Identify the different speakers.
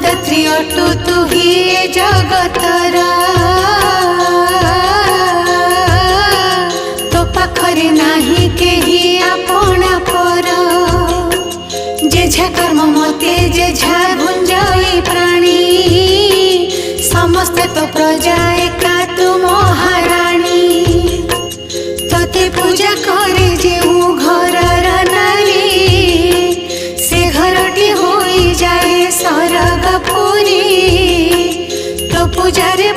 Speaker 1: दात्री अटु तू ही जगतर तो पाखरे नाही केही आपणा पर जेझा कर्म मते जेझा गुंजई प्राणी समस्ते तो प्रजा एका तू महाराणी तते पूजा करे जेऊ घरर नारी से घरटी होई जाए सरगपुरी तो पूजारे